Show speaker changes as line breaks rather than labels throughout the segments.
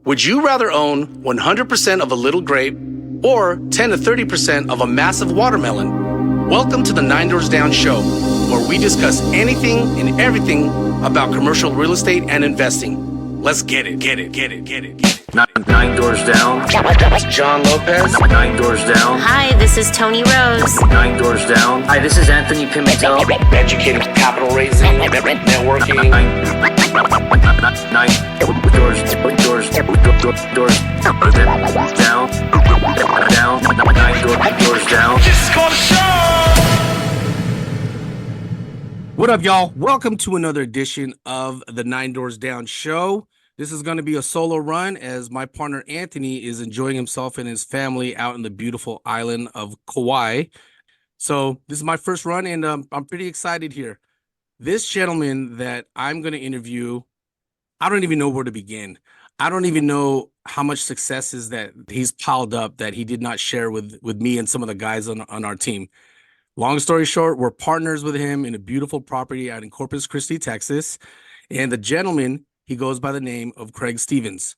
Would you rather own 100% of a little grape or 10 to 30% of a massive watermelon? Welcome to the Nine Doors Down Show, where we discuss anything and everything about commercial real estate and investing. Let's get it.
Nine Doors Down.
John Lopez.
Nine Doors Down.
Hi, this is Tony Rose.
Nine Doors Down.
Hi, this is Anthony Pimentel.
Educating, capital raising, networking.
Nine doors down. Nine doors down.
This is called a show.
What up, y'all? Welcome to another edition of the Nine Doors Down Show. This is going to be a solo run as my partner Anthony is enjoying himself and his family out in the beautiful island of Kauai. So this is my first run, and I'm pretty excited here. This gentleman that I'm going to interview, I don't even know where to begin. I don't even know how much successes that he's piled up that he did not share with me and some of the guys on our team. Long story short, we're partners with him in a beautiful property out in Corpus Christi, Texas. And the gentleman, he goes by the name of Craig Stevens.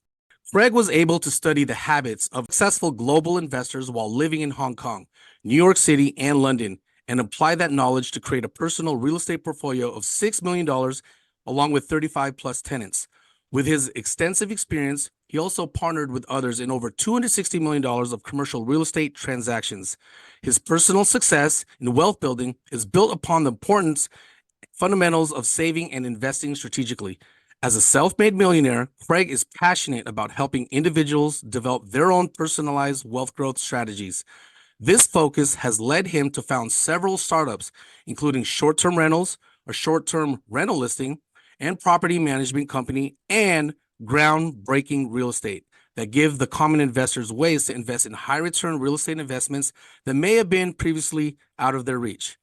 Craig was able to study the habits of successful global investors while living in Hong Kong, New York City, and London, and apply that knowledge to create a personal real estate portfolio of $6 million, along with 35 plus tenants. With his extensive experience, he also partnered with others in over $260 million of commercial real estate transactions. His personal success in wealth building is built upon the fundamentals of saving and investing strategically. As a self-made millionaire, Craig is passionate about helping individuals develop their own personalized wealth growth strategies. This focus has led him to found several startups, including short-term rentals, a short-term rental listing, and property management company, and groundbreaking real estate that give the common investors ways to invest in high-return real estate investments that may have been previously out of their reach.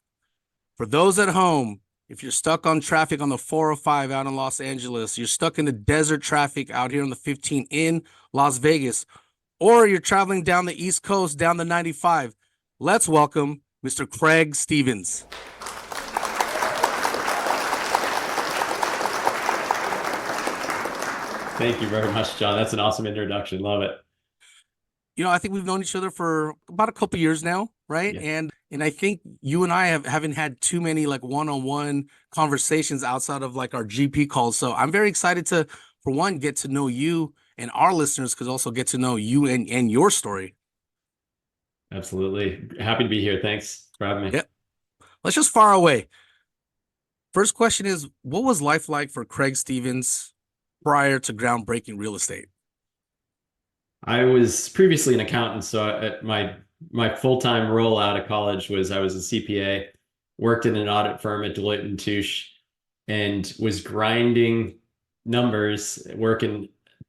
For those at home, if you're stuck on traffic on the 405 out in Los Angeles, you're stuck in the desert traffic out here on the 15 in Las Vegas, or you're traveling down the East Coast, down the 95, let's welcome Mr. Craig Stevens.
Thank you very much, John. That's an awesome introduction. Love it.
You know, I think we've known each other for about a couple years now, right?
Yeah.
And I think you and I haven't had too many like one-on-one conversations outside of like our GP calls. So I'm very excited to, for one, get to know you, and our listeners could also get to know you and your story.
Absolutely. Happy to be here. Thanks for having me.
Yep. Let's just fire away. First question is, what was life like for Craig Stevens prior to groundbreaking real estate?
I was previously an accountant, so at my full-time role out of college was I was a CPA, worked in an audit firm at Deloitte & Touche, and was grinding numbers, working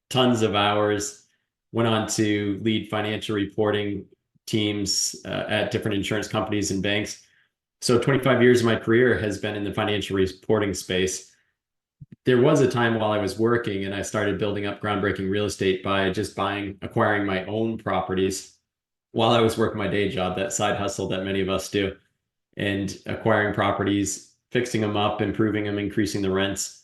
tons of hours, went on to lead financial reporting teams at different insurance companies and banks. So 25 years of my career has been in the financial reporting space. There was a time while I was working and I started building up groundbreaking real estate by just acquiring my own properties while I was working my day job, that side hustle that many of us do, and acquiring properties, fixing them up, improving them, increasing the rents,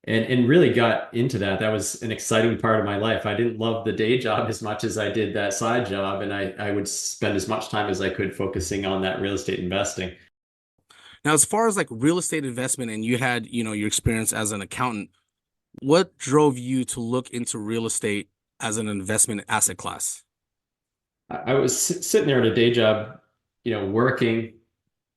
and really got into that. That was an exciting part of my life. I didn't love the day job as much as I did that side job, and I would spend as much time as I could focusing on that real estate investing.
Now, as far as like real estate investment, and you had, you know, your experience as an accountant, what drove you to look into real estate as an investment asset class?
I was sitting there at a day job, you know, working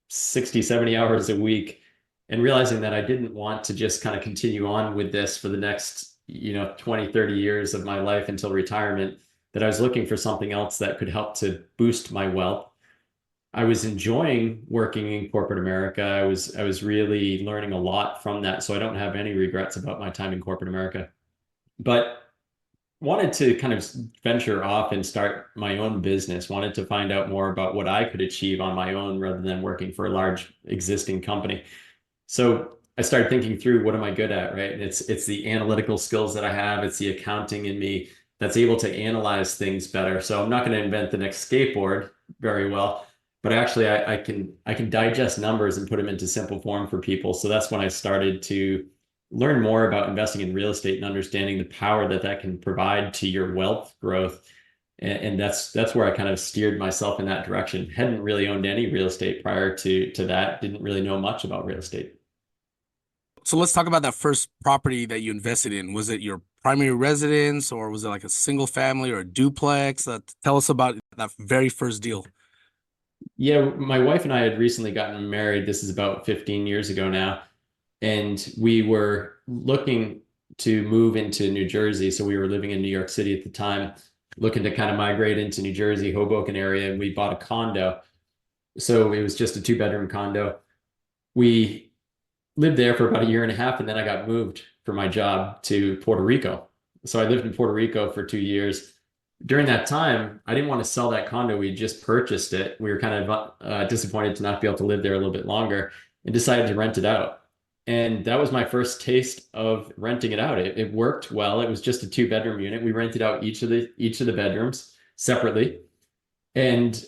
60, 70 hours a week and realizing that I didn't want to just kind of continue on with this for the next, 20, 30 years of my life until retirement, that I was looking for something else that could help to boost my wealth. I was enjoying working in corporate America. I was really learning a lot from that. So I don't have any regrets about my time in corporate America, but wanted to kind of venture off and start my own business, wanted to find out more about what I could achieve on my own rather than working for a large existing company. So I started thinking through, what am I good at, right? And it's the analytical skills that I have. It's the accounting in me that's able to analyze things better. So I'm not going to invent the next skateboard very well, but actually I can digest numbers and put them into simple form for people. So that's when I started to learn more about investing in real estate and understanding the power that that can provide to your wealth growth. And that's where I kind of steered myself in that direction. Hadn't really owned any real estate prior to that. Didn't really know much about real estate.
So let's talk about that first property that you invested in. Was it your primary residence, or was it like a single family or a duplex? Tell us about that very first deal.
Yeah, my wife and I had recently gotten married. This is about 15 years ago now. And we were looking to move into New Jersey. So we were living in New York City at the time, looking to kind of migrate into New Jersey, Hoboken area, and we bought a condo. So it was just a 2-bedroom condo. We lived there for about a year and a half, and then I got moved for my job to Puerto Rico. So I lived in Puerto Rico for 2 years. During that time, I didn't want to sell that condo. We just purchased it. We were kind of disappointed to not be able to live there a little bit longer, and decided to rent it out. And that was my first taste of renting it out. It worked well. It was just a 2-bedroom unit. We rented out each of the bedrooms separately, and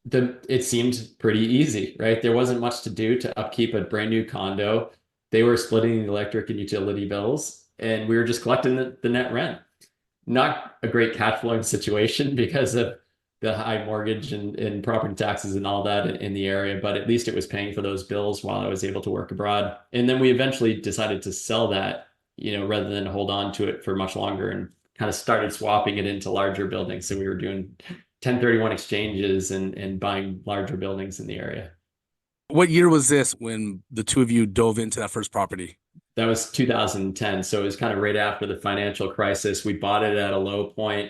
it seemed pretty easy, right? There wasn't much to do to upkeep a brand new condo. They were splitting the electric and utility bills, and we were just collecting the net rent. Not a great cash flowing situation because of the high mortgage and property taxes and all that in the area, but at least it was paying for those bills while I was able to work abroad. And then we eventually decided to sell that, rather than hold on to it for much longer, and kind of started swapping it into larger buildings. So we were doing 1031 exchanges and buying larger buildings in the area.
What year was this when the two of you dove into that first property?
That was 2010. So it was kind of right after the financial crisis. We bought it at a low point.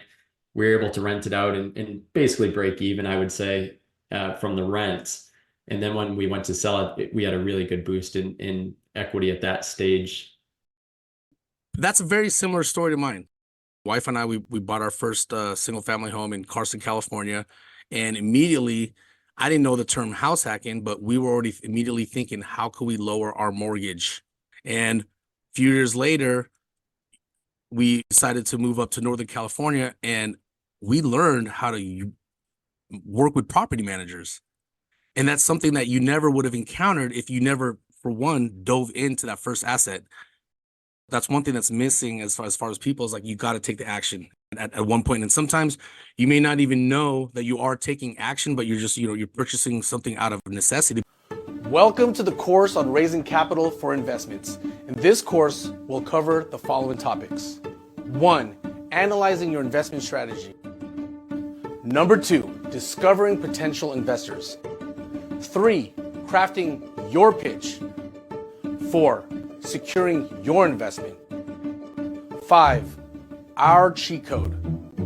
We were able to rent it out and basically break even, I would say, from the rents. And then when we went to sell it, we had a really good boost in equity at that stage.
That's a very similar story to mine. Wife and I, we bought our first single family home in Carson, California. And immediately, I didn't know the term house hacking, but we were already immediately thinking, how could we lower our mortgage? And a few years later, we decided to move up to Northern California, and we learned how to work with property managers. And that's something that you never would have encountered if you never, for one, dove into that first asset. That's one thing that's missing as far as people is like, you got to take the action at one point. And sometimes you may not even know that you are taking action, but you're just, you're purchasing something out of necessity.
Welcome to the course on raising capital for investments. In this course, we'll cover the following topics. 1, analyzing your investment strategy. Number 2, discovering potential investors. 3, crafting your pitch. 4, securing your investment. 5, our cheat code.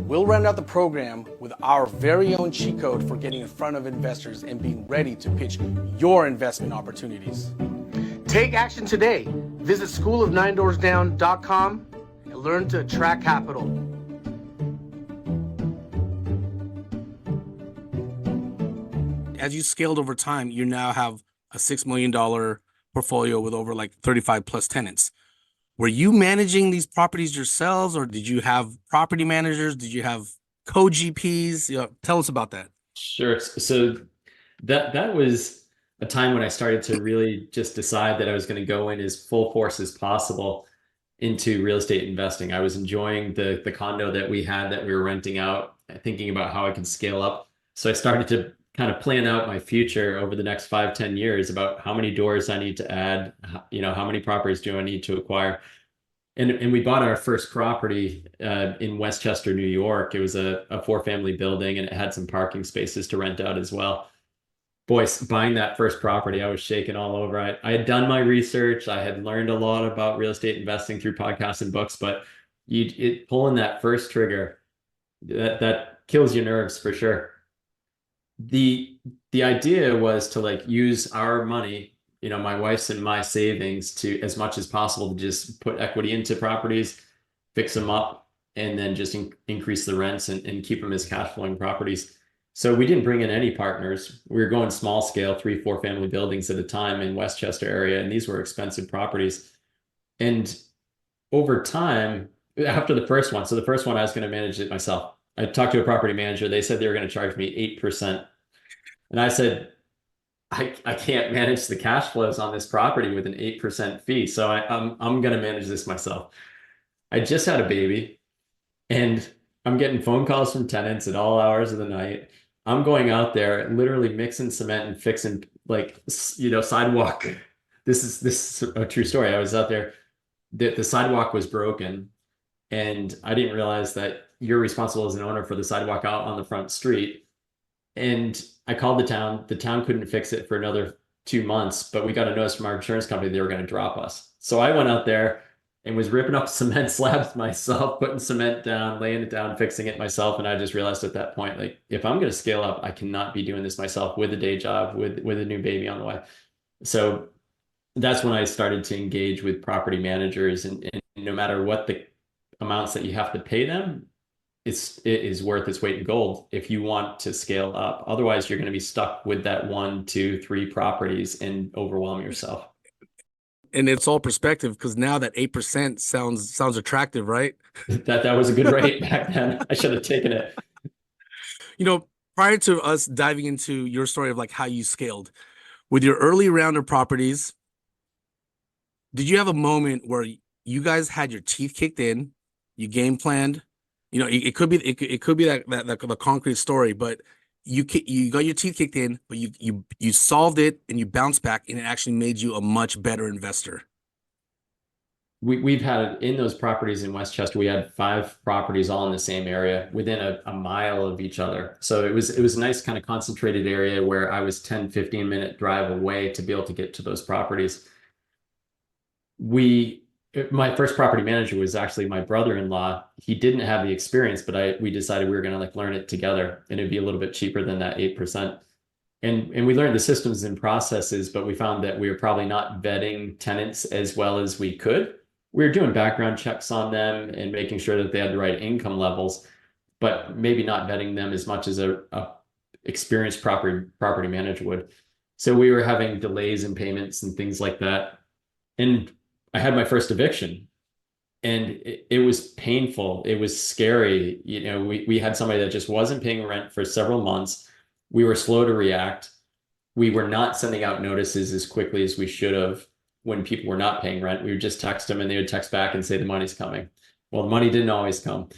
We'll round out the program with our very own cheat code for getting in front of investors and being ready to pitch your investment opportunities. Take action today. Visit schoolofninedoorsdown.com and learn to attract capital.
As you scaled over time, you now have a $6 million portfolio with over like 35 plus tenants. Were you managing these properties yourselves, or did you have property managers? Did you have co-GPs? Tell us about that.
Sure. So that was a time when I started to really just decide that I was going to go in as full force as possible into real estate investing. I was enjoying the condo that we had that we were renting out, thinking about how I can scale up. So I started to kind of plan out my future over the next 5-10 years about how many doors I need to add, how many properties do I need to acquire. And we bought our first property in Westchester, New York. It was a 4-family building, and it had some parking spaces to rent out as well. Boy, buying that first property, I was shaking all over. I had done my research. I had learned a lot about real estate investing through podcasts and books, but pulling that first trigger, that kills your nerves for sure. The idea was to use our money, my wife's and my savings, to as much as possible to just put equity into properties, fix them up, and then just increase the rents and keep them as cash flowing properties. So we didn't bring in any partners. We were going small scale, 3-4 family buildings at a time in Westchester area, and these were expensive properties. And over time, after the first one, so the first one I was going to manage it myself. I talked to a property manager. They said they were going to charge me 8%. And I said, I can't manage the cash flows on this property with an 8% fee. So I'm going to manage this myself. I just had a baby and I'm getting phone calls from tenants at all hours of the night. I'm going out there literally mixing cement and fixing like, sidewalk. This is a true story. I was out there, the sidewalk was broken and I didn't realize that you're responsible as an owner for the sidewalk out on the front street. And I called the town. The town couldn't fix it for another 2 months, but we got a notice from our insurance company they were going to drop us. So I went out there and was ripping up cement slabs myself, putting cement down, laying it down, fixing it myself. And I just realized at that point, like, if I'm going to scale up, I cannot be doing this myself with a day job, with a new baby on the way. So that's when I started to engage with property managers, and no matter what the amounts that you have to pay them, it is worth its weight in gold if you want to scale up. Otherwise, you're going to be stuck with that 1, 2, 3 properties and overwhelm yourself.
And it's all perspective, because now that 8% sounds attractive, right?
That was a good rate back then. I should have taken it.
Prior to us diving into your story of like how you scaled with your early round of properties, did you have a moment where you guys had your teeth kicked in, you game planned? It could be that the concrete story, but you got your teeth kicked in, but you solved it and you bounced back, and it actually made you a much better investor.
We've had in those properties in Westchester, we had 5 properties all in the same area within a mile of each other. So it was a nice kind of concentrated area where I was 10-15 minute drive away to be able to get to those properties. My first property manager was actually my brother-in-law. He didn't have the experience, but we decided we were going to learn it together, and it'd be a little bit cheaper than that 8%. And we learned the systems and processes, but we found that we were probably not vetting tenants as well as we could. We were doing background checks on them and making sure that they had the right income levels, but maybe not vetting them as much as a experienced property manager would. So we were having delays in payments and things like that. And I had my first eviction, and it was painful. It was scary. We had somebody that just wasn't paying rent for several months. We were slow to react. We were not sending out notices as quickly as we should have when people were not paying rent. We would just text them and they would text back and say the money's coming. Well, the money didn't always come.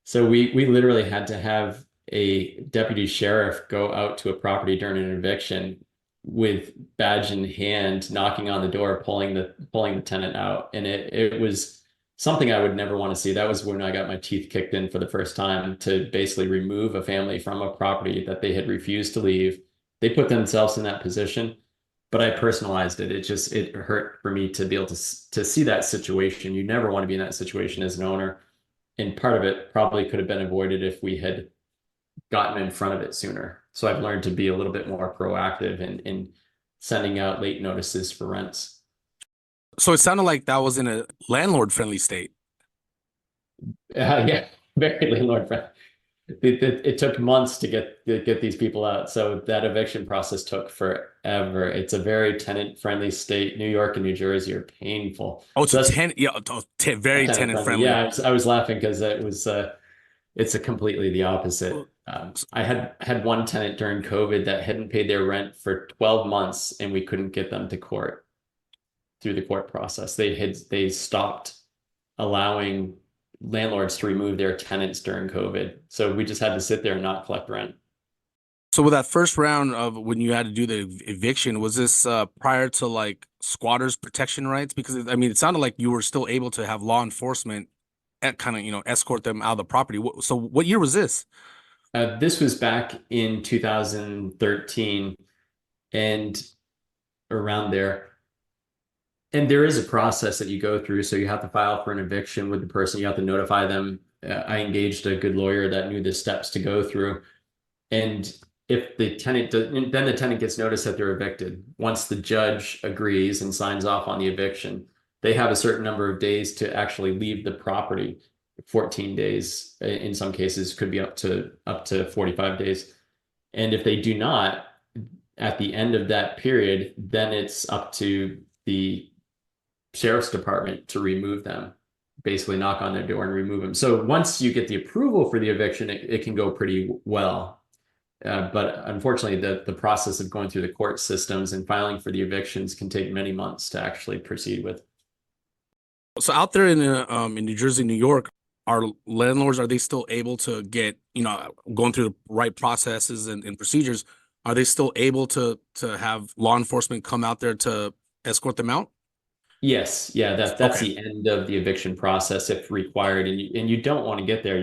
So we literally had to have a deputy sheriff go out to a property during an eviction with badge in hand, knocking on the door, pulling the tenant out. And it was something I would never want to see. That was when I got my teeth kicked in for the first time, to basically remove a family from a property that they had refused to leave. They put themselves in that position, but I personalized it. It hurt for me to be able to see that situation. You never want to be in that situation as an owner. And part of it probably could have been avoided if we had gotten in front of it sooner. So I've learned to be a little bit more proactive in sending out late notices for rents.
So it sounded like that was in a landlord-friendly state.
Yeah, very landlord friendly. It took months to get these people out. So that eviction process took forever. It's a very tenant-friendly state. New York and New Jersey are painful.
Oh, so very tenant-friendly.
Yeah, I was laughing because it's completely the opposite. I had one tenant during COVID that hadn't paid their rent for 12 months, and we couldn't get them to court through the court process. They stopped allowing landlords to remove their tenants during COVID. So we just had to sit there and not collect rent.
So with that first round of when you had to do the eviction, was this prior to like squatters protection rights? Because it sounded like you were still able to have law enforcement kind of, escort them out of the property. So what year was this?
This was back in 2013 and around there. And there is a process that you go through. So you have to file for an eviction with the person. You have to notify them. I engaged a good lawyer that knew the steps to go through. And if the tenant then the tenant gets notice that they're evicted. Once the judge agrees and signs off on the eviction, they have a certain number of days to actually leave the property. 14 days in some cases, could be up to 45 days. And if they do not, at the end of that period, then it's up to the sheriff's department to remove them, basically knock on their door and remove them. So once you get the approval for the eviction, it can go pretty well. But unfortunately, the process of going through the court systems and filing for the evictions can take many months to actually proceed with.
So out there in New Jersey, New York, are landlords, are they still able to get, going through the right processes and procedures? Are they still able to have law enforcement come out there to escort them out?
Yes, yeah, that's
Okay.
the end of the eviction process if required, and you don't want to get there.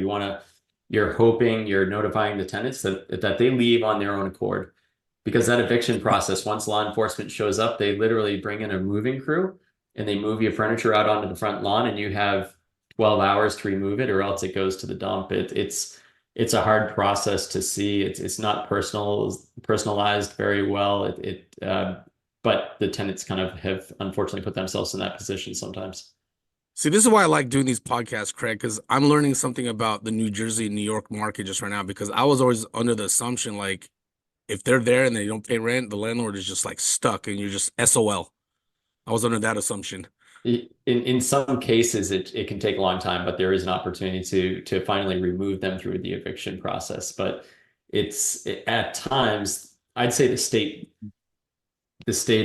You're hoping, you're notifying the tenants that they leave on their own accord, because that eviction process, once law enforcement shows up, they literally bring in a moving crew and they move your furniture out onto the front lawn, and you have 12 hours to remove it, or else it goes to the dump. It's a hard process to see. It's not personalized very well. But the tenants kind of have unfortunately put themselves in that position sometimes.
See, this is why I like doing these podcasts, Craig, because I'm learning something about the New Jersey, New York market just right now, because I was always under the assumption, like, if they're there and they don't pay rent, the landlord is just like stuck and you're just SOL. I was under that assumption.
In some cases, it can take a long time, but there is an opportunity to finally remove them through the eviction process. But at times, I'd say the state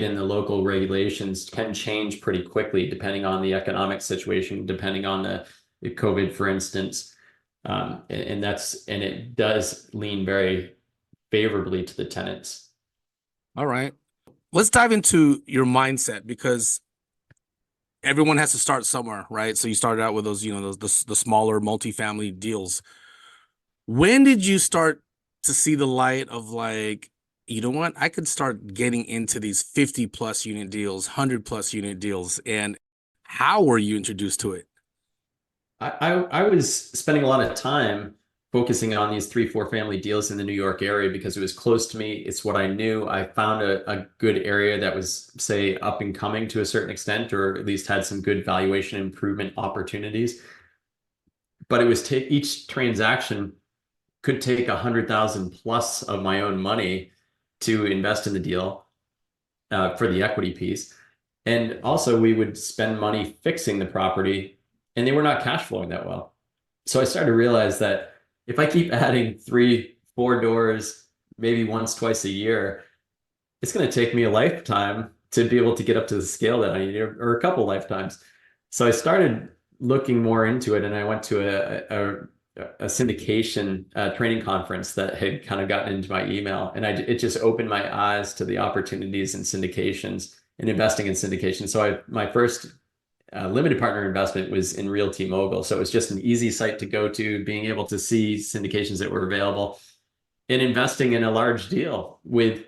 and the local regulations can change pretty quickly depending on the economic situation, depending on the COVID, for instance. And it does lean very favorably to the tenants.
All right. Let's dive into your mindset, because everyone has to start somewhere, right? So you started out with those, the smaller multifamily deals. When did you start to see the light of, like, you know what, I could start getting into these 50 plus unit deals, 100 plus unit deals? And how were you introduced to it?
I was spending a lot of time focusing on these 3-4 family deals in the New York area because it was close to me. It's what I knew. I found a good area that was, say, up and coming to a certain extent, or at least had some good valuation improvement opportunities. But it was each transaction could take 100,000 plus of my own money to invest in the deal for the equity piece. And also we would spend money fixing the property, and they were not cash flowing that well. So I started to realize that if I keep adding 3-4 doors, maybe once, twice a year, it's going to take me a lifetime to be able to get up to the scale that I need, or a couple lifetimes. So I started looking more into it, and I went to a syndication training conference that had kind of gotten into my email, and it just opened my eyes to the opportunities in syndications and investing in syndication. So my first limited partner investment was in Realty Mogul. So it was just an easy site to go to, being able to see syndications that were available and investing in a large deal, with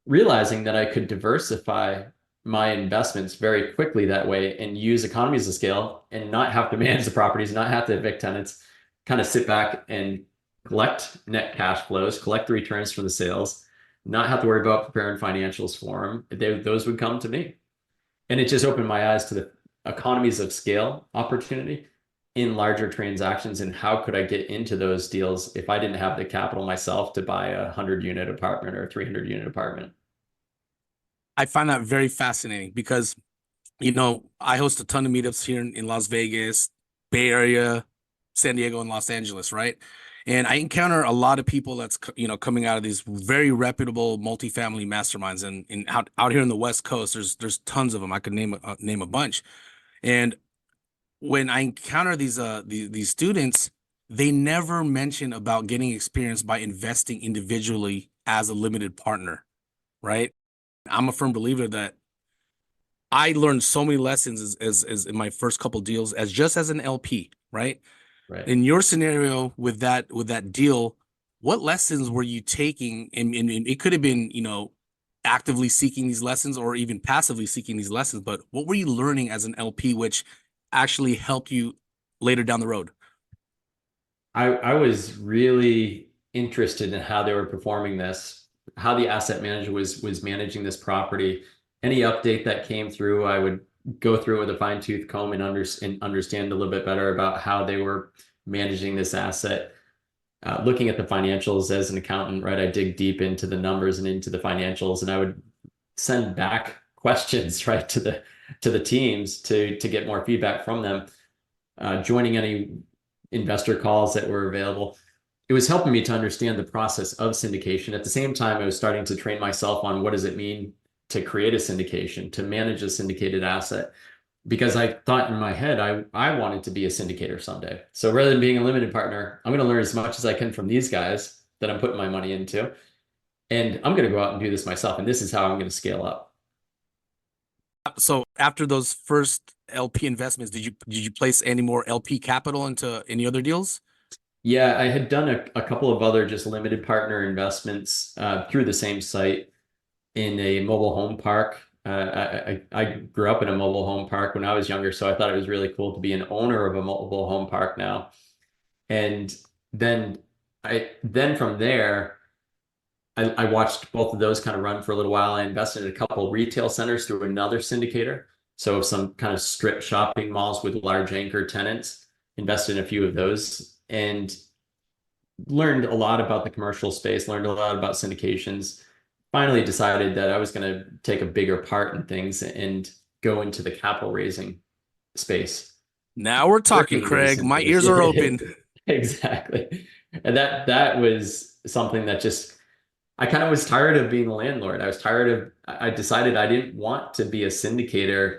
realizing that I could diversify my investments very quickly that way and use economies of scale and not have to manage the properties, not have to evict tenants, kind of sit back and collect net cash flows, collect the returns from the sales, not have to worry about preparing financials for them. Those would come to me. And it just opened my eyes to the economies of scale opportunity in larger transactions, and how could I get into those deals if I didn't have the capital myself to buy a 100-unit apartment or a 300-unit apartment.
I find that very fascinating because, I host a ton of meetups here in Las Vegas, Bay Area, San Diego, and Los Angeles, right? And I encounter a lot of people that's, coming out of these very reputable multifamily masterminds, and out here in the West Coast, there's tons of them. I could name a bunch. And when I encounter these students, they never mention about getting experience by investing individually as a limited partner, right? I'm a firm believer that I learned so many lessons as in my first couple deals as an LP, right?
Right.
In your scenario with that deal, what lessons were you taking? And it could have been, actively seeking these lessons or even passively seeking these lessons, but what were you learning as an LP, which actually helped you later down the road?
I was really interested in how they were performing this, how the asset manager was managing this property. Any update that came through, I would go through it with a fine-tooth comb and understand a little bit better about how they were managing this asset. Looking at the financials as an accountant, right? I dig deep into the numbers and into the financials, and I would send back questions, right, to the teams to get more feedback from them. Joining any investor calls that were available. it was helping me to understand the process of syndication. At the same time, I was starting to train myself on what does it mean to create a syndication, to manage a syndicated asset, because I thought in my head, I wanted to be a syndicator someday. So rather than being a limited partner, I'm going to learn as much as I can from these guys that I'm putting my money into. And I'm going to go out and do this myself. And this is how I'm going to scale up.
So after those first LP investments, did you place any more LP capital into any other deals?
Yeah, I had done a couple of other just limited partner investments through the same site in a mobile home park. I grew up in a mobile home park when I was younger, so I thought it was really cool to be an owner of a mobile home park now. And then from there, I watched both of those kind of run for a little while. I invested in a couple of retail centers through another syndicator. So some kind of strip shopping malls with large anchor tenants, invested in a few of those and learned a lot about the commercial space, learned a lot about syndications. Finally decided that I was going to take a bigger part in things and go into the capital raising space.
Now we're talking, Craig. My ears are open.
Exactly. And that was something that just, I kind of was tired of being a landlord. I decided I didn't want to be a syndicator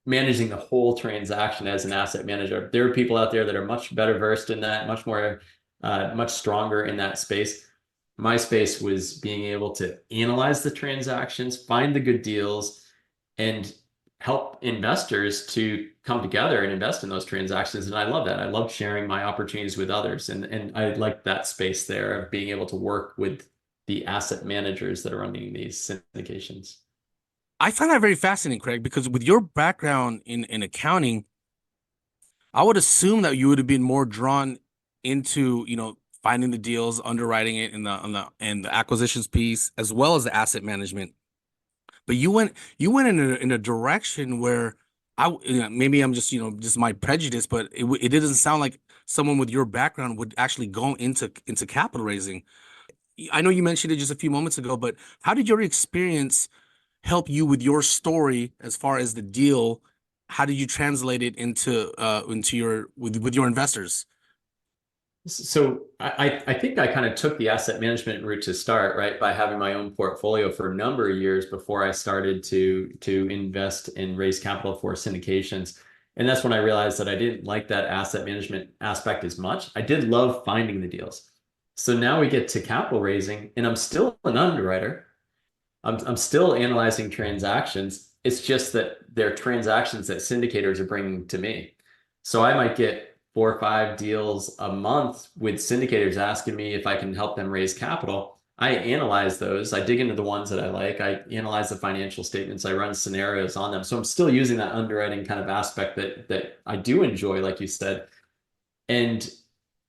managing the whole transaction as an asset manager. There are people out there that are much better versed in that, much stronger in that space. My space was being able to analyze the transactions, find the good deals, and help investors to come together and invest in those transactions. And I love that. I love sharing my opportunities with others. And I like that space there of being able to work with the asset managers that are running these syndications.
I find that very fascinating, Craig, because with your background in accounting, I would assume that you would have been more drawn into, finding the deals, underwriting it in the acquisitions piece, as well as the asset management. But you went in a direction where maybe I'm just my prejudice, but it doesn't sound like someone with your background would actually go into capital raising. I know you mentioned it just a few moments ago, but how did your experience help you with your story as far as the deal? How did you translate it into your with your investors?
So I think I kind of took the asset management route to start, right, by having my own portfolio for a number of years before I started to invest and raise capital for syndications. And that's when I realized that I didn't like that asset management aspect as much. I did love finding the deals. So now we get to capital raising, and I'm still an underwriter. I'm still analyzing transactions. It's just that they're transactions that syndicators are bringing to me. So I might get 4 or 5 deals a month with syndicators asking me if I can help them raise capital. I analyze those. I dig into the ones that I like. I analyze the financial statements. I run scenarios on them. So I'm still using that underwriting kind of aspect that I do enjoy, like you said. And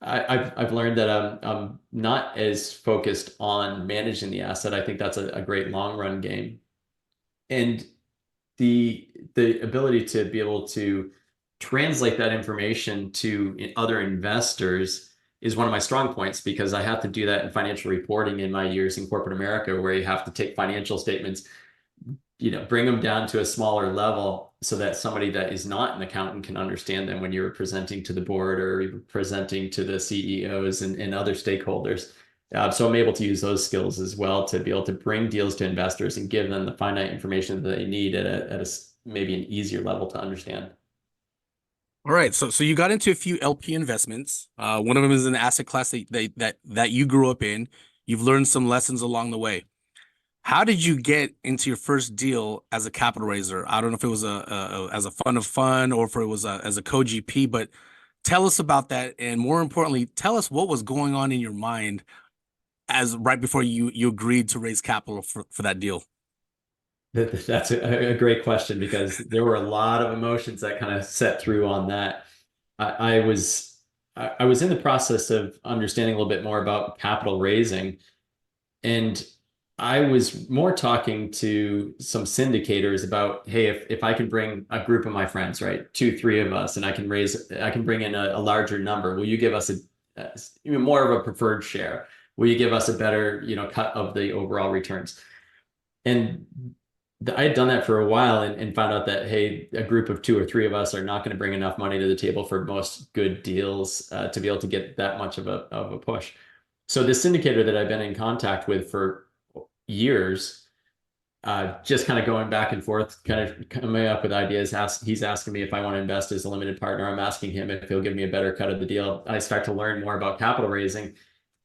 I've learned that I'm not as focused on managing the asset. I think that's a great long run game. And the ability to be able to translate that information to other investors is one of my strong points, because I have to do that in financial reporting in my years in corporate America, where you have to take financial statements, bring them down to a smaller level so that somebody that is not an accountant can understand them when you're presenting to the board or you're presenting to the CEOs and other stakeholders. So I'm able to use those skills as well to be able to bring deals to investors and give them the finite information that they need at a maybe an easier level to understand.
All right, so you got into a few LP investments. One of them is an asset class that you grew up in. You've learned some lessons along the way. How did you get into your first deal as a capital raiser? I don't know if it was as a fund of fund or if it was as a co-GP, but tell us about that, and more importantly, tell us what was going on in your mind as right before you agreed to raise capital for that deal.
That's a great question, because there were a lot of emotions that kind of set through on that. I was in the process of understanding a little bit more about capital raising, and I was more talking to some syndicators about, hey, if I can bring a group of my friends, right, 2, 3 of us, and I can bring in a larger number, will you give us more of a preferred share? Will you give us a better, cut of the overall returns? And I had done that for a while and found out that, hey, a group of 2 or 3 of us are not going to bring enough money to the table for most good deals to be able to get that much of a push. So the syndicator that I've been in contact with for years, just kind of going back and forth, kind of coming up with ideas. He's asking me if I want to invest as a limited partner. I'm asking him if he'll give me a better cut of the deal. I start to learn more about capital raising.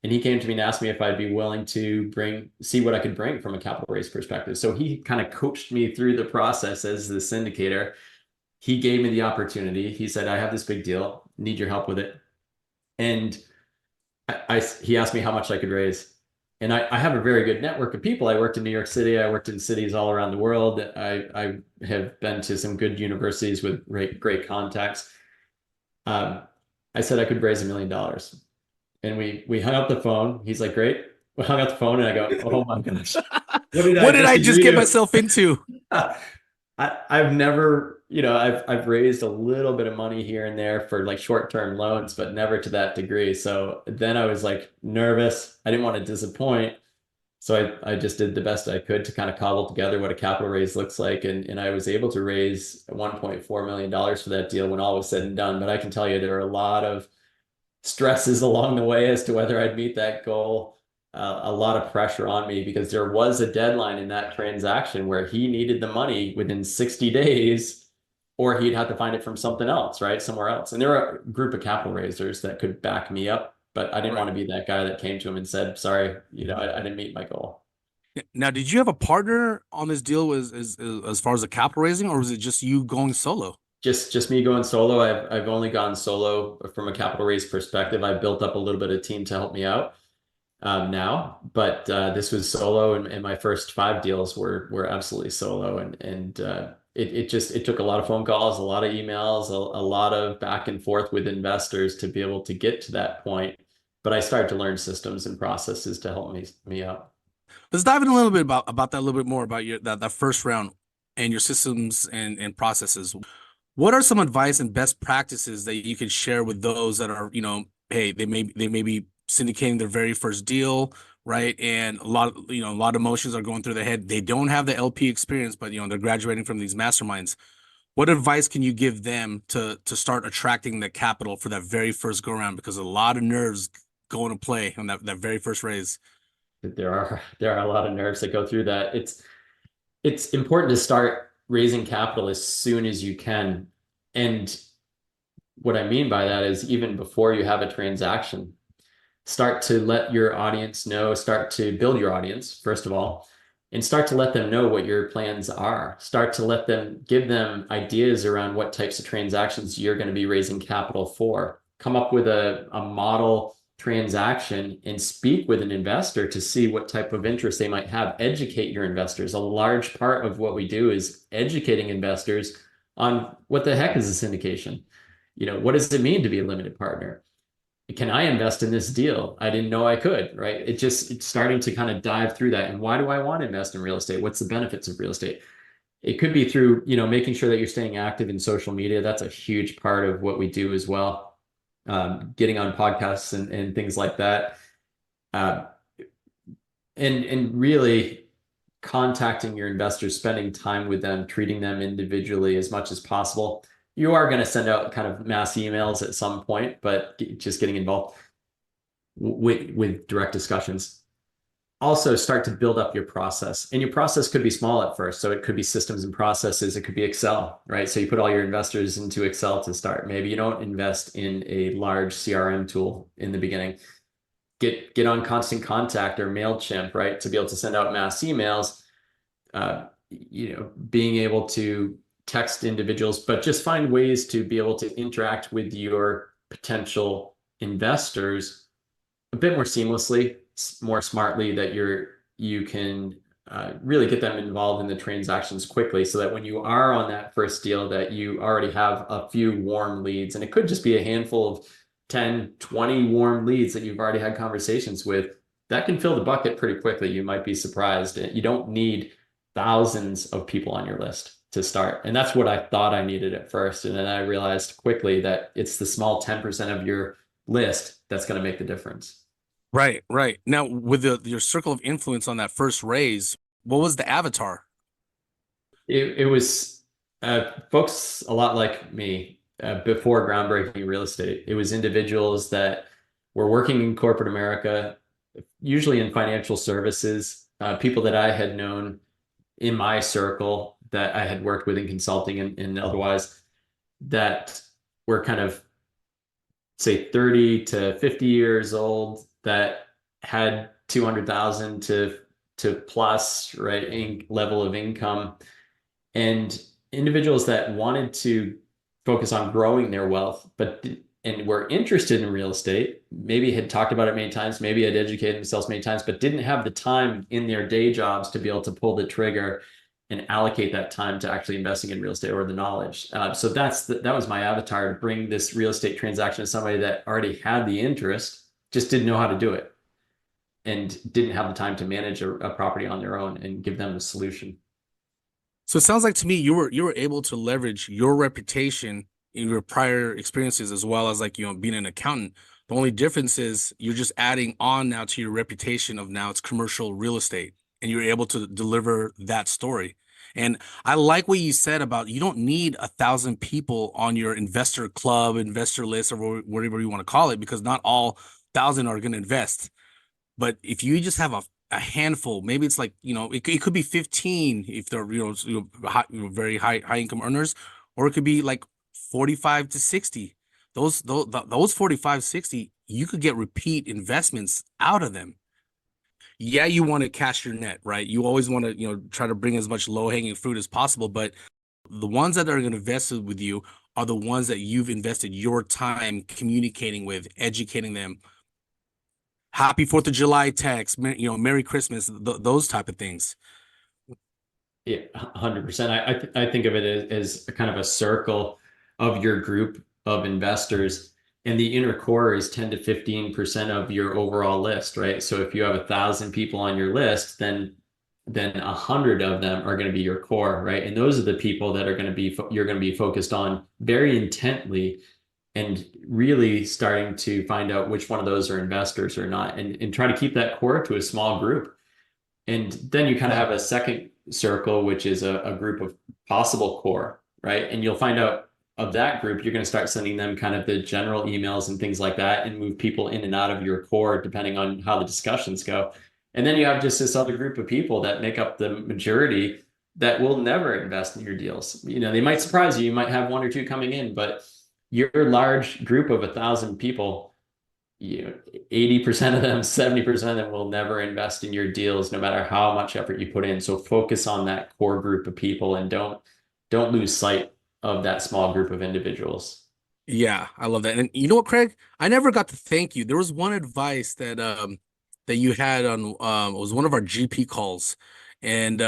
And he came to me and asked me if I'd be willing to see what I could bring from a capital raise perspective. So he kind of coached me through the process as the syndicator. He gave me the opportunity. He said, I have this big deal, need your help with it. And he asked me how much I could raise. And I have a very good network of people. I worked in New York City. I worked in cities all around the world. I have been to some good universities with great contacts. I said I could raise $1 million. And we hung up the phone. He's like, great. We hung up the phone and I go, oh my gosh.
What did I just get myself into?
I've never, I've raised a little bit of money here and there for like short-term loans, but never to that degree. So then I was like nervous. I didn't want to disappoint. So I just did the best I could to kind of cobble together what a capital raise looks like. And I was able to raise $1.4 million for that deal when all was said and done. But I can tell you there are a lot of stresses along the way as to whether I'd meet that goal. A lot of pressure on me because there was a deadline in that transaction where he needed the money within 60 days or he'd have to find it from something else, right? Somewhere else. And there were a group of capital raisers that could back me up, but I didn't want to be that guy that came to him and said, sorry, I didn't meet my goal.
Now, did you have a partner on this deal as far as the capital raising, or was it just you going solo?
Just me going solo. I've only gone solo from a capital raise perspective. I built up a little bit of team to help me out now, but this was solo, and my first 5 deals were absolutely solo, and it took a lot of phone calls, a lot of emails, a lot of back and forth with investors to be able to get to that point. But I started to learn systems and processes to help me out.
Let's dive in a little bit about that, a little bit more about that first round and your systems and processes. What are some advice and best practices that you can share with those that are, hey, they may be syndicating their very first deal, right? And a lot of emotions are going through their head. They don't have the LP experience, but they're graduating from these masterminds. What advice can you give them to start attracting the capital for that very first go around? Because a lot of nerves go into play on that very first raise.
There are a lot of nerves that go through that. It's important to start raising capital as soon as you can. And what I mean by that is even before you have a transaction, start to let your audience know, start to build your audience, first of all, and start to let them know what your plans are. Start to give them ideas around what types of transactions you're going to be raising capital for. Come up with a model transaction and speak with an investor to see what type of interest they might have. Educate your investors. A large part of what we do is educating investors on what the heck is a syndication. What does it mean to be a limited partner? Can I invest in this deal? I didn't know I could, right? It's starting to kind of dive through that. And why do I want to invest in real estate? What's the benefits of real estate? It could be through, making sure that you're staying active in social media. That's a huge part of what we do as well. Getting on podcasts and things like that. And really contacting your investors, spending time with them, treating them individually as much as possible. You are going to send out kind of mass emails at some point, but just getting involved with direct discussions. Also start to build up your process, and your process could be small at first. So it could be systems and processes. It could be Excel, right? So you put all your investors into Excel to start. Maybe you don't invest in a large CRM tool in the beginning. Get on Constant Contact or MailChimp, right? To be able to send out mass emails, being able to text individuals, but just find ways to be able to interact with your potential investors a bit more seamlessly, more smartly, that you can really get them involved in the transactions quickly, so that when you are on that first deal that you already have a few warm leads. And it could just be a handful of 10, 20 warm leads that you've already had conversations with. That can fill the bucket pretty quickly. You might be surprised. You don't need thousands of people on your list to start. And that's what I thought I needed at first. And then I realized quickly that it's the small 10% of your list that's going to make the difference.
Right. Now, with your circle of influence on that first raise, what was the avatar?
It was folks a lot like me before groundbreaking real estate. It was individuals that were working in corporate America, usually in financial services, people that I had known in my circle that I had worked with in consulting and otherwise that were kind of say 30 to 50 years old that had 200,000 to plus, right, level of income, and individuals that wanted to focus on growing their wealth, but and were interested in real estate, maybe had talked about it many times, maybe had educated themselves many times, but didn't have the time in their day jobs to be able to pull the trigger and allocate that time to actually investing in real estate or the knowledge. So that was my avatar, to bring this real estate transaction to somebody that already had the interest, just didn't know how to do it, and didn't have the time to manage a property on their own and give them the solution.
So it sounds like to me you were able to leverage your reputation in your prior experiences as well as like, being an accountant. The only difference is you're just adding on now to your reputation of now it's commercial real estate, and you're able to deliver that story. And I like what you said about you don't need 1,000 people on your investor club, investor list, or whatever you want to call it, because not all 1,000 are going to invest. But if you just have a handful, maybe it's like, it could be 15 if they're, very high income earners, or it could be like 45 to 60. Those 45, 60, you could get repeat investments out of them. Yeah, you want to cash your net, right? You always want to, try to bring as much low hanging fruit as possible. But the ones that are going to invest with you are the ones that you've invested your time communicating with, educating them. Happy 4th of July text, Merry Christmas, those type of things.
Yeah, 100%. I think of it as a kind of a circle of your group of investors, and the inner core is 10 to 15% of your overall list, right? So if you have 1,000 people on your list, then 100 of them are going to be your core, right? And those are the people that are going to be you're going to be focused on very intently, and really starting to find out which one of those are investors or not, and try to keep that core to a small group. And then you kind of have a second circle, which is a group of possible core, right? And you'll find out of that group, you're going to start sending them kind of the general emails and things like that, and move people in and out of your core depending on how the discussions go. And then you have just this other group of people that make up the majority that will never invest in your deals. They might surprise you. You might have one or two coming in, but your large group of 1,000 people, 80% of them, 70% of them will never invest in your deals, no matter how much effort you put in. So focus on that core group of people, and don't lose sight of that small group of individuals.
Yeah, I love that. And you know what, Craig? I never got to thank you. There was one advice that that you had on it was one of our GP calls, and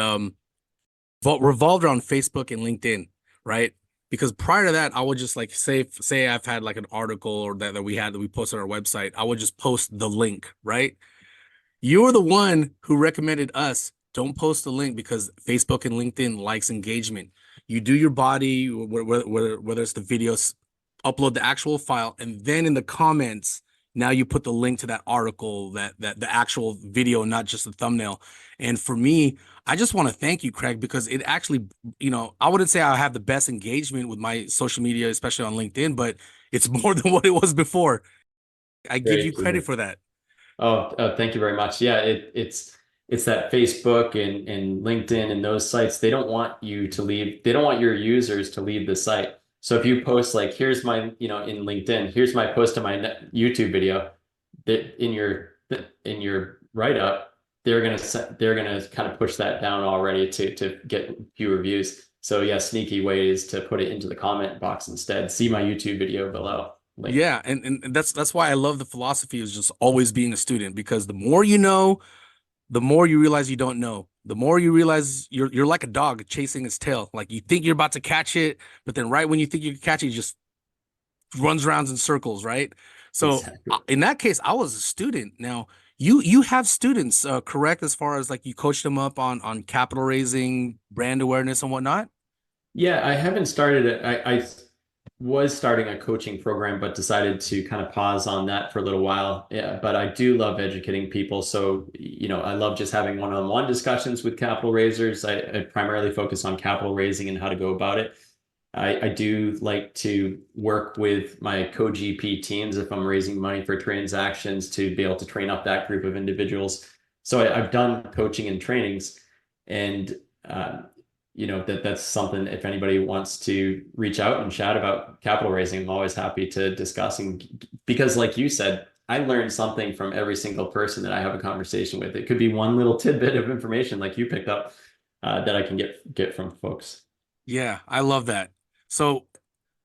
revolved around Facebook and LinkedIn, right? Because prior to that, I would just like say I've had like an article or that we posted on our website. I would just post the link, right? You were the one who recommended us don't post the link because Facebook and LinkedIn likes engagement. You do your body, whether it's the videos, upload the actual file, and then in the comments, now you put the link to that article, that the actual video, not just the thumbnail. And for me, I just want to thank you, Craig, because it actually, I wouldn't say I have the best engagement with my social media, especially on LinkedIn, but it's more than what it was before. I give you credit for that.
Oh, thank you very much. Yeah, it's that Facebook and LinkedIn and those sites, they don't want you to leave. They don't want your users to leave the site. So if you post like, here's my, in LinkedIn, here's my post to my YouTube video, that in your write-up, they're gonna kind of push that down already to get fewer views. So yeah, sneaky way is to put it into the comment box instead. See my YouTube video below. Link.
Yeah, and that's why I love the philosophy of just always being a student, because the more you know, the more you realize you don't know. The more you realize you're like a dog chasing its tail. Like you think you're about to catch it, but then right when you think you can catch it, it just runs around in circles, right? So
exactly.
In that case, I was a student. Now you have students, correct? As far as like you coach them up on capital raising, brand awareness, and whatnot.
Yeah, I haven't started it. I was starting a coaching program, but decided to kind of pause on that for a little while. Yeah, but I do love educating people. So, I love just having one-on-one discussions with capital raisers. I primarily focus on capital raising and how to go about it. I do like to work with my co-GP teams if I'm raising money for transactions to be able to train up that group of individuals. So I've done coaching and trainings, and that's something. If anybody wants to reach out and chat about capital raising, I'm always happy to discuss. And because, like you said, I learn something from every single person that I have a conversation with. It could be one little tidbit of information like you picked up that I can get from folks.
Yeah, I love that. So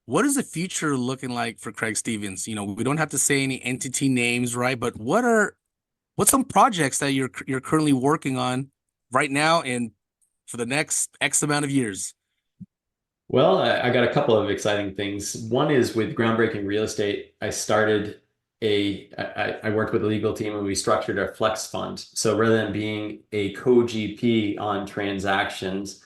what is the future looking like for Craig Stevens? We don't have to say any entity names, right? But what's some projects that you're currently working on right now and for the next X amount of years?
Well, I got a couple of exciting things. One is with groundbreaking real estate. I worked with a legal team and we structured a flex fund. So rather than being a co-GP on transactions,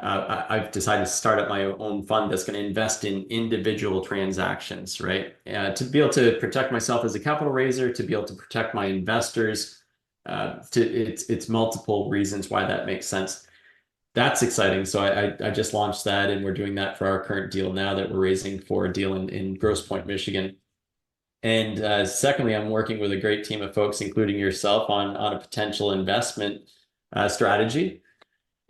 I've decided to start up my own fund that's going to invest in individual transactions, right? To be able to protect myself as a capital raiser, to be able to protect my investors. It's multiple reasons why that makes sense. That's exciting. So I just launched that, and we're doing that for our current deal now that we're raising for a deal in Grosse Pointe, Michigan. And secondly, I'm working with a great team of folks, including yourself, on a potential investment strategy.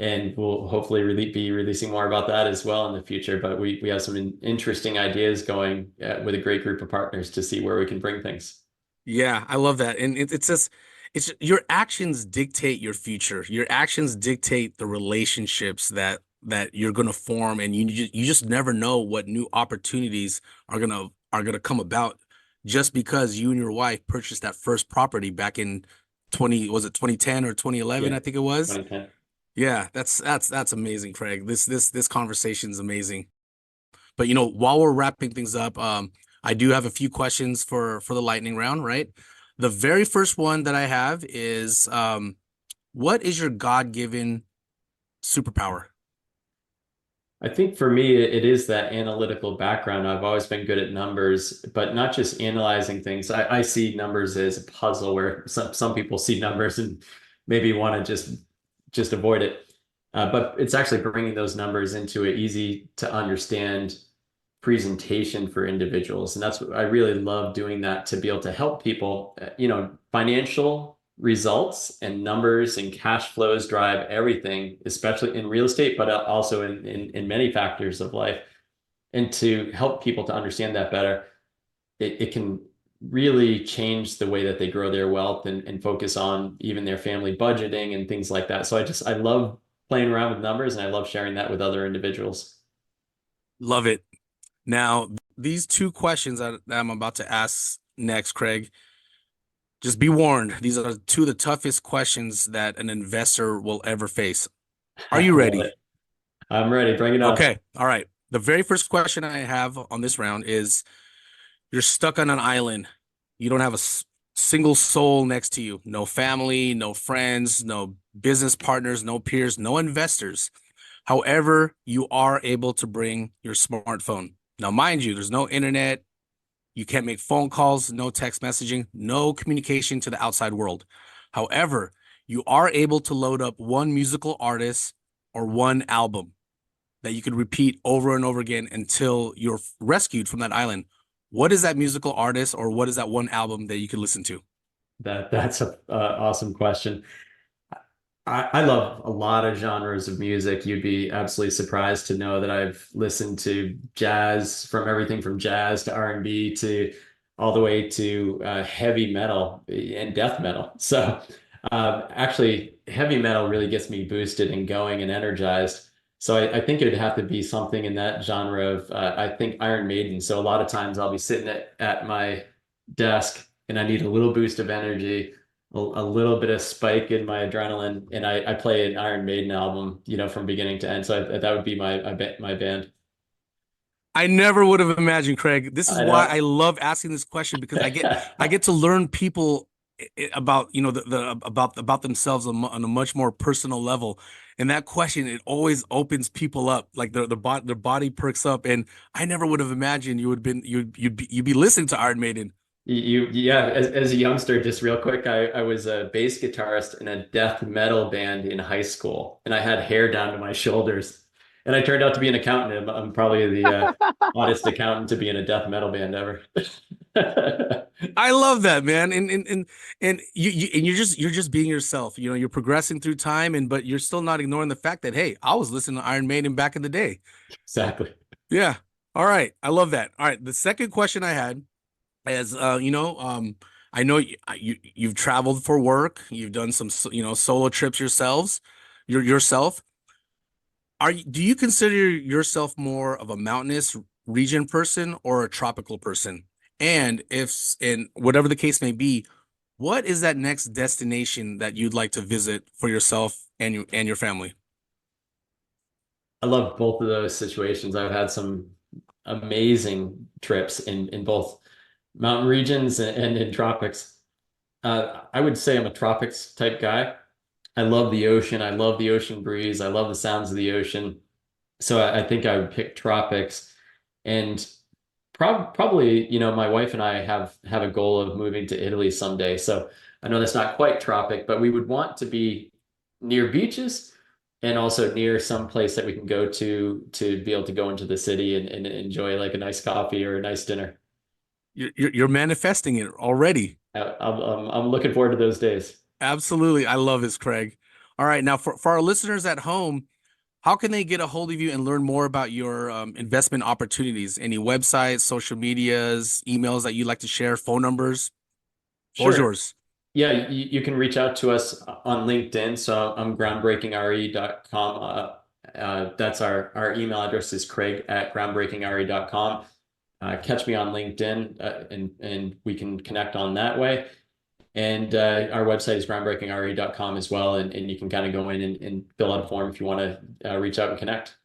And we'll hopefully be releasing more about that as well in the future. But we have some interesting ideas going with a great group of partners to see where we can bring things.
Yeah, I love that. And it's just, it's your actions dictate your future. Your actions dictate the relationships that you're going to form, and you just never know what new opportunities are going to come about just because you and your wife purchased that first property back in 2010 or 2011,
Yeah,
I think it was.
2010.
Yeah, that's amazing, Craig. This conversation is amazing. But while we're wrapping things up, I do have a few questions for the lightning round, right? The very first one that I have is, what is your God-given superpower?
I think for me, it is that analytical background. I've always been good at numbers, but not just analyzing things. I see numbers as a puzzle where some people see numbers and maybe want to just avoid it. But it's actually bringing those numbers into an easy to understand presentation for individuals. And that's what I really love doing, that to be able to help people. Financial results and numbers and cash flows drive everything, especially in real estate, but also in many factors of life. And to help people to understand that better, it can really change the way that they grow their wealth and focus on even their family budgeting and things like that. So I love playing around with numbers, and I love sharing that with other individuals.
Love it. Now, these two questions that I'm about to ask next, Craig, just be warned. These are two of the toughest questions that an investor will ever face. Are you ready?
I'm ready. Bring it on.
Okay. All right. The very first question I have on this round is, you're stuck on an island. You don't have a single soul next to you. No family, no friends, no business partners, no peers, no investors. However, you are able to bring your smartphone. Now, mind you, there's no internet. You can't make phone calls, no text messaging, no communication to the outside world. However, you are able to load up one musical artist or one album that you could repeat over and over again until you're rescued from that island. What is that musical artist, or what is that one album that you could listen to?
That's a awesome question. I love a lot of genres of music. You'd be absolutely surprised to know that I've listened to jazz, from everything from jazz to R&B to all the way to heavy metal and death metal. So actually, heavy metal really gets me boosted and going and energized. So I think it would have to be something in that genre of, I think, Iron Maiden. So a lot of times I'll be sitting at my desk and I need a little boost of energy, a little bit of spike in my adrenaline, and I play an Iron Maiden album, from beginning to end. So that would be my band.
I never would have imagined, Craig. This is why I love asking this question, because I get to learn people about about themselves on a much more personal level. And that question, it always opens people up, like their body perks up. And I never would have imagined you'd be listening to Iron Maiden.
Yeah, as a youngster, just real quick, I was a bass guitarist in a death metal band in high school, and I had hair down to my shoulders. And I turned out to be an accountant. I'm probably the oddest accountant to be in a death metal band ever.
I love that, man. And you're just being yourself. You know, you're progressing through time, but you're still not ignoring the fact that, hey, I was listening to Iron Maiden back in the day.
Exactly.
Yeah. All right. I love that. All right. The second question I had is, I know you've traveled for work. You've done some, solo trips yourself. Do you consider yourself more of a mountainous region person or a tropical person? And whatever the case may be, what is that next destination that you'd like to visit for yourself and your family?
I love both of those situations. I've had some amazing trips in both mountain regions and in tropics. I would say I'm a tropics type guy. I love the ocean. I love the ocean breeze. I love the sounds of the ocean. So I think I would pick tropics. And probably, my wife and I have a goal of moving to Italy someday. So I know that's not quite tropic, but we would want to be near beaches and also near some place that we can go to be able to go into the city and enjoy like a nice coffee or a nice dinner.
You're manifesting it already.
I'm looking forward to those days.
Absolutely. I love this, Craig. All right. Now, for our listeners at home, how can they get a hold of you and learn more about your investment opportunities? Any websites, social medias, emails that you'd like to share, phone numbers? Floor's
Sure.
yours.
Yeah, you can reach out to us on LinkedIn. So I'm groundbreakingre.com. That's our email address is craig@groundbreakingre.com. Catch me on LinkedIn and we can connect on that way. And our website is groundbreakingre.com as well. And you can kind of go in and fill out a form if you want to reach out and connect.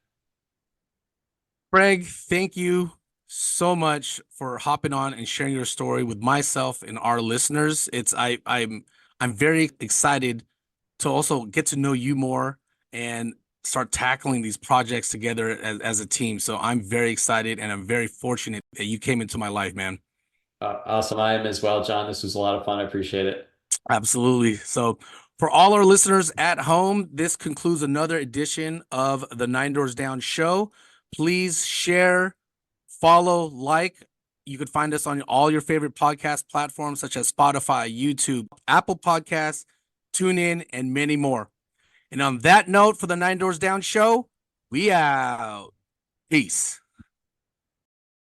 Craig, thank you so much for hopping on and sharing your story with myself and our listeners. I'm very excited to also get to know you more and start tackling these projects together as a team. So I'm very excited and I'm very fortunate that you came into my life, man.
Awesome. I am as well, John. This was a lot of fun. I appreciate it.
Absolutely. So for all our listeners at home, this concludes another edition of the Nine Doors Down show. Please share, follow, like. You could find us on all your favorite podcast platforms such as Spotify, YouTube, Apple Podcasts, TuneIn, and many more. And on that note, for the Nine Doors Down show, we out. Peace.